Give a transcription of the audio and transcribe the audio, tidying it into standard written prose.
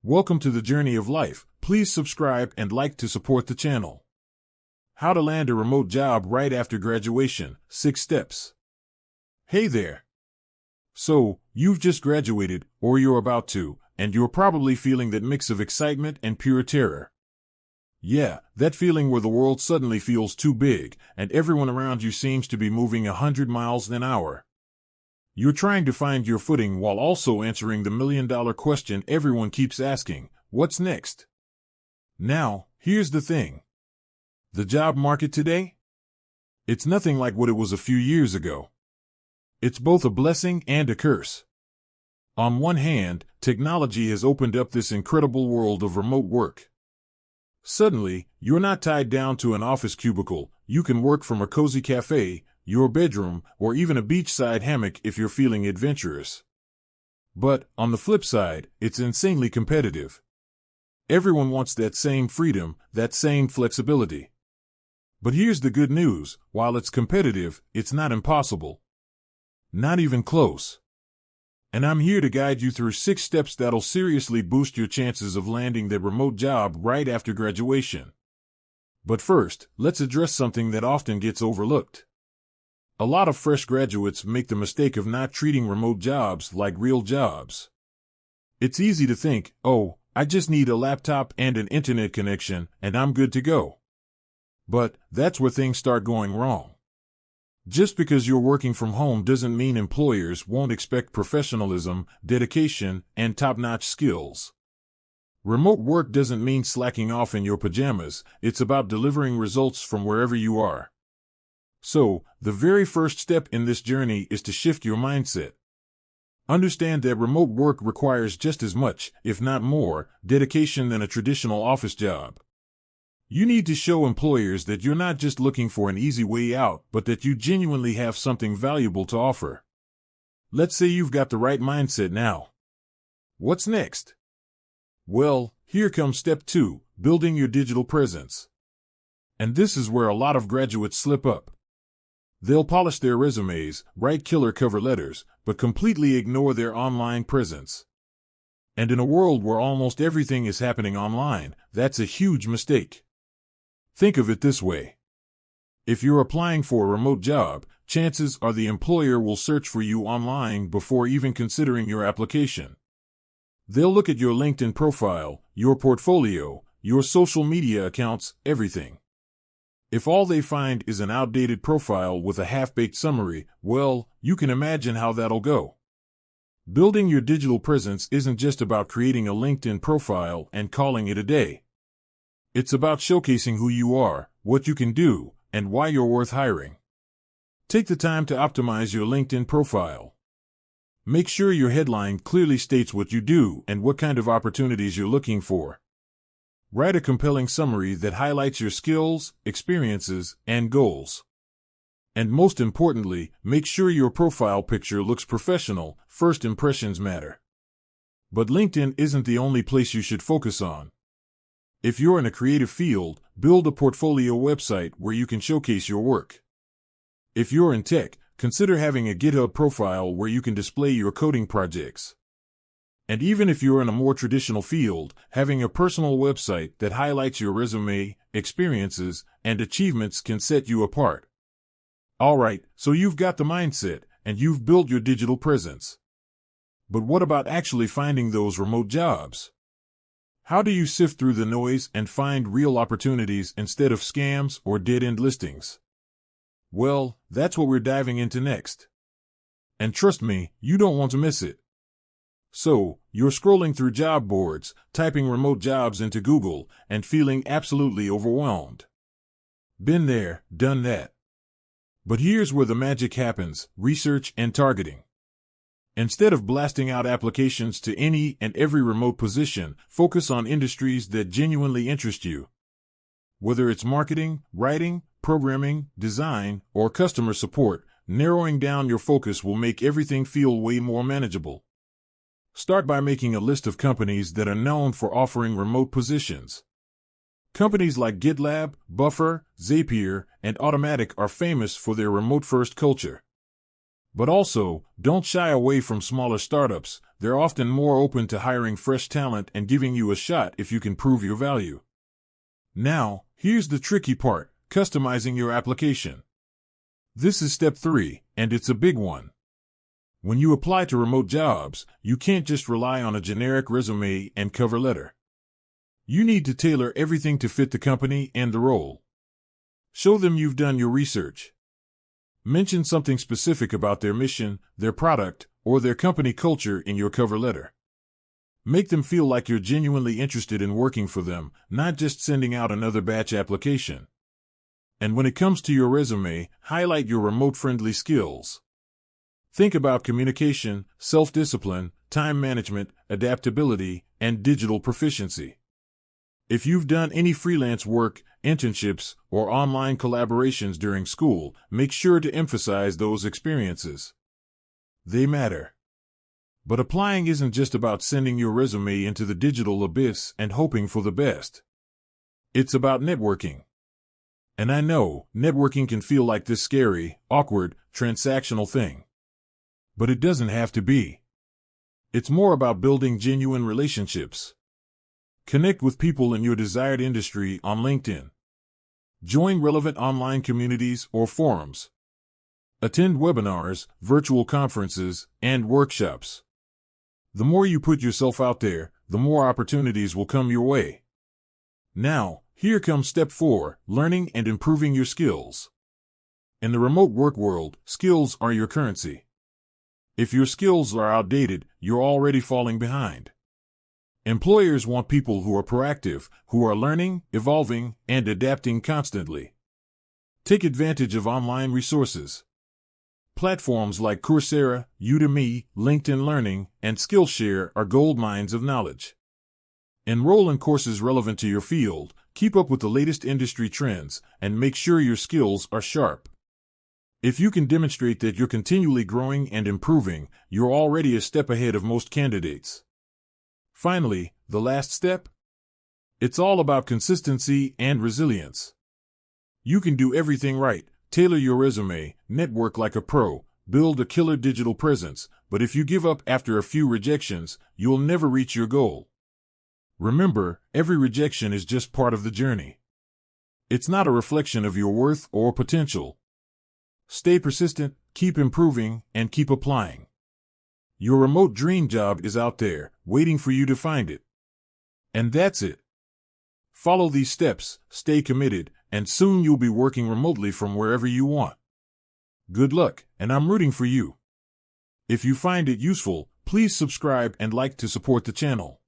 Welcome to the journey of life. Please subscribe and like to support the channel. How to land a remote job right after graduation, 6 steps. Hey there. So, you've just graduated, or you're about to, and you're probably feeling that mix of excitement and pure terror. Yeah, that feeling where the world suddenly feels too big, and everyone around you seems to be moving 100 miles an hour. You're trying to find your footing while also answering the million-dollar question everyone keeps asking, what's next? Now, here's the thing. The job market today? It's nothing like what it was a few years ago. It's both a blessing and a curse. On one hand, technology has opened up this incredible world of remote work. Suddenly, you're not tied down to an office cubicle. You can work from a cozy cafe, your bedroom, or even a beachside hammock if you're feeling adventurous. But, on the flip side, it's insanely competitive. Everyone wants that same freedom, that same flexibility. But here's the good news, while it's competitive, it's not impossible. Not even close. And I'm here to guide you through 6 steps that'll seriously boost your chances of landing that remote job right after graduation. But first, let's address something that often gets overlooked. A lot of fresh graduates make the mistake of not treating remote jobs like real jobs. It's easy to think, oh, I just need a laptop and an internet connection, and I'm good to go. But that's where things start going wrong. Just because you're working from home doesn't mean employers won't expect professionalism, dedication, and top-notch skills. Remote work doesn't mean slacking off in your pajamas. It's about delivering results from wherever you are. So, the very first step in this journey is to shift your mindset. Understand that remote work requires just as much, if not more, dedication than a traditional office job. You need to show employers that you're not just looking for an easy way out, but that you genuinely have something valuable to offer. Let's say you've got the right mindset now. What's next? Well, here comes step 2, building your digital presence. And this is where a lot of graduates slip up. They'll polish their resumes, write killer cover letters, but completely ignore their online presence. And in a world where almost everything is happening online, that's a huge mistake. Think of it this way. If you're applying for a remote job, chances are the employer will search for you online before even considering your application. They'll look at your LinkedIn profile, your portfolio, your social media accounts, everything. If all they find is an outdated profile with a half-baked summary, well, you can imagine how that'll go. Building your digital presence isn't just about creating a LinkedIn profile and calling it a day. It's about showcasing who you are, what you can do, and why you're worth hiring. Take the time to optimize your LinkedIn profile. Make sure your headline clearly states what you do and what kind of opportunities you're looking for. Write a compelling summary that highlights your skills, experiences, and goals. And most importantly, make sure your profile picture looks professional. First impressions matter. But LinkedIn isn't the only place you should focus on. If you're in a creative field, build a portfolio website where you can showcase your work. If you're in tech, consider having a GitHub profile where you can display your coding projects. And even if you're in a more traditional field, having a personal website that highlights your resume, experiences, and achievements can set you apart. Alright, so you've got the mindset, and you've built your digital presence. But what about actually finding those remote jobs? How do you sift through the noise and find real opportunities instead of scams or dead-end listings? Well, that's what we're diving into next. And trust me, you don't want to miss it. So, you're scrolling through job boards, typing remote jobs into Google, and feeling absolutely overwhelmed. Been there, done that. But here's where the magic happens: research and targeting. Instead of blasting out applications to any and every remote position, focus on industries that genuinely interest you. Whether it's marketing, writing, programming, design, or customer support, narrowing down your focus will make everything feel way more manageable. Start by making a list of companies that are known for offering remote positions. Companies like GitLab, Buffer, Zapier, and Automatic are famous for their remote-first culture. But also, don't shy away from smaller startups. They're often more open to hiring fresh talent and giving you a shot if you can prove your value. Now, here's the tricky part: customizing your application. This is step 3, and it's a big one. When you apply to remote jobs, you can't just rely on a generic resume and cover letter. You need to tailor everything to fit the company and the role. Show them you've done your research. Mention something specific about their mission, their product, or their company culture in your cover letter. Make them feel like you're genuinely interested in working for them, not just sending out another batch application. And when it comes to your resume, highlight your remote-friendly skills. Think about communication, self-discipline, time management, adaptability, and digital proficiency. If you've done any freelance work, internships, or online collaborations during school, make sure to emphasize those experiences. They matter. But applying isn't just about sending your resume into the digital abyss and hoping for the best. It's about networking. And I know, networking can feel like this scary, awkward, transactional thing. But it doesn't have to be. It's more about building genuine relationships. Connect with people in your desired industry on LinkedIn. Join relevant online communities or forums. Attend webinars, virtual conferences, and workshops. The more you put yourself out there, the more opportunities will come your way. Now, here comes step 4, learning and improving your skills. In the remote work world, skills are your currency. If your skills are outdated, you're already falling behind. Employers want people who are proactive, who are learning, evolving, and adapting constantly. Take advantage of online resources. Platforms like Coursera, Udemy, LinkedIn Learning, and Skillshare are goldmines of knowledge. Enroll in courses relevant to your field, keep up with the latest industry trends, and make sure your skills are sharp. If you can demonstrate that you're continually growing and improving, you're already a step ahead of most candidates. Finally, the last step? It's all about consistency and resilience. You can do everything right, tailor your resume, network like a pro, build a killer digital presence, but if you give up after a few rejections, you'll never reach your goal. Remember, every rejection is just part of the journey. It's not a reflection of your worth or potential. Stay persistent, keep improving, and keep applying. Your remote dream job is out there, waiting for you to find it. And that's it. Follow these steps, stay committed, and soon you'll be working remotely from wherever you want. Good luck, and I'm rooting for you. If you find it useful, please subscribe and like to support the channel.